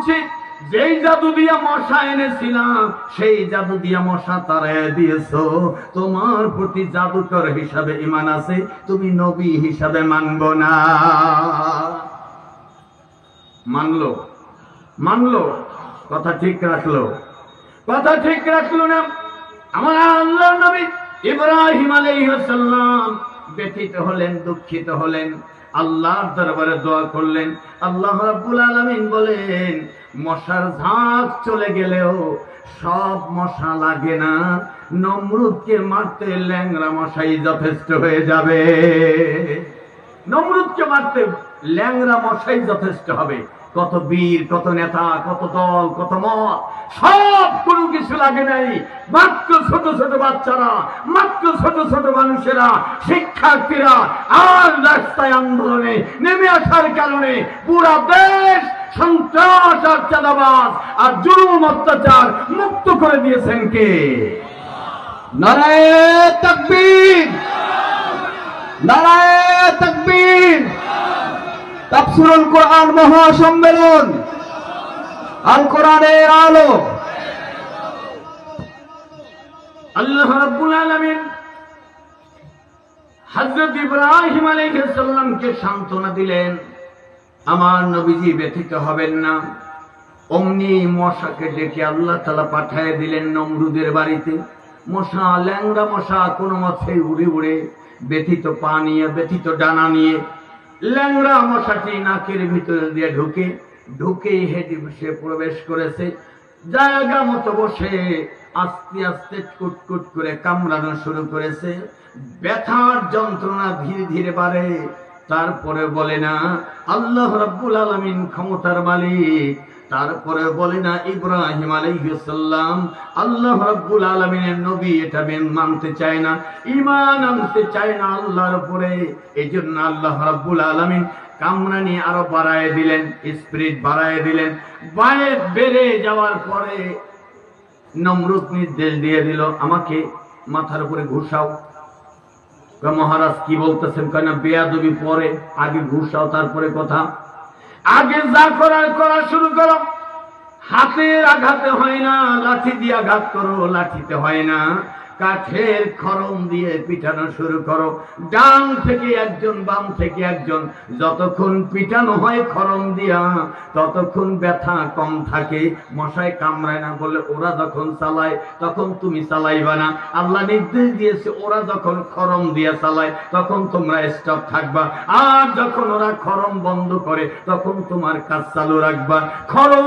বলছি, যেই জাদু দিয়া মশা এনেছিলাম সেই জাদু দিয়া মশা তাড়াইয়া দিয়েছো। তোমার প্রতি জাদুকর হিসাবে ঈমান আছে, তুমি নবী হিসাবে মানবো না। মানলো মানলো, কথা ঠিক রাখলো, কথা ঠিক রাখলো না। আমার আল্লাহর নবী ইব্রাহিম আলাইহিস সালাম ব্যথিত হলেন, দুঃখিত হলেন, আল্লাহর দরবারে দোয়া করলেন। আল্লাহ রাব্বুল আলামিন বলেন, মশার ঝাঁক চলে গেলেও সব মশা লাগে না, নমরুদকে মারতে ল্যাংড়া মশাই যথেষ্ট হয়ে যাবে। নমরুদকে মারতে ল্যাংড়া মশাই যথেষ্ট হবে। কত বীর, কত নেতা, কত দল, কত মত, সব কোনো কিছু লাগে নাই। মাত্র ছোট ছোট বাচ্চারা, মাত্র ছোট ছোট মানুষেরা, শিক্ষার্থীরা আর রাস্তায় আন্দোলনে নেমে আসার কারণে পুরা দেশ সন্ত্রাস আর চাঁদাবাজ আর জুলুম অত্যাচার মুক্ত করে দিয়েছেন কে? নারায়ে তাকবীর, নারায়ে তাকবীর। তাফসীরুল কোরআন মহাসম্মেলন, আল কোরআনের আলো। আল্লাহ রাব্বুল আলামিন হযরত ইব্রাহিম আলাইহিস সালামকে সান্ত্বনা দিলেন, আমার নবীজি ব্যথিত হবেন না। অমনি মশাকে ডেকে আল্লাহ তাআলা পাঠিয়ে দিলেন নমরুদের বাড়িতে। মশা, ল্যাংড়া মশা কোনো মতে উড়ে উড়ে ব্যথিত পা নিয়ে, ব্যথিত ডানা নিয়ে ল্যাংড়া মশাটি নাকের ভিতরে দিয়ে ঢুকে হেঁটে সে প্রবেশ করেছে। জায়গা মতো বসে আস্তে আস্তে কুটকুট করে কামড়ানো শুরু করেছে। ব্যথার যন্ত্রণা ধীরে ধীরে বাড়ে। তারপরে বলে না আল্লাহ রাব্বুল আলামিন ক্ষমতার মালিক, তারপরে বলে না ইব্রাহিম আলাইহিস সালাম আল্লাহ রাব্বুল আলামিনের নবী, এটা মানতে চায় না, ঈমান আনতে চায় না আল্লাহর উপরে। এইজন্য আল্লাহ রাব্বুল আলামিন কামরানি আরো বাড়ায় দিলেন, স্পিরিট বাড়ায় দিলেন। বায়ে বেড়ে যাওয়ার পরে নমরুদ নির্দেশ দিয়ে দিল, আমাকে মাথার উপরে ঘুষাও। মহারাজ কি বলতেছেন? কেন বেয়াদবি পরে, আগে ঘুষাও তারপরে কথা। আগে যা করার করা শুরু করো। হাতের আঘাতে হয় না, লাঠি দিয়ে আঘাত করো, লাঠিতে হয় না, কাঠের খড়ম দিয়ে পিটানো শুরু করো। ডান থেকে একজন, বাম থেকে একজন, যতক্ষণ পিটানো হয় খড়ম দিয়া ততক্ষণ ব্যথা কম থাকে, মশায় কামড়ায় না। বলে ওরা যখন চালায় তখন তুমি চালাইবা না। আল্লাহ নির্দেশ দিয়েছে ওরা যখন খড়ম দিয়া চালায় তখন তোমরা স্টপ থাকবা, আর যখন ওরা খড়ম বন্ধ করে তখন তোমার কাজ চালু রাখবা। খড়ম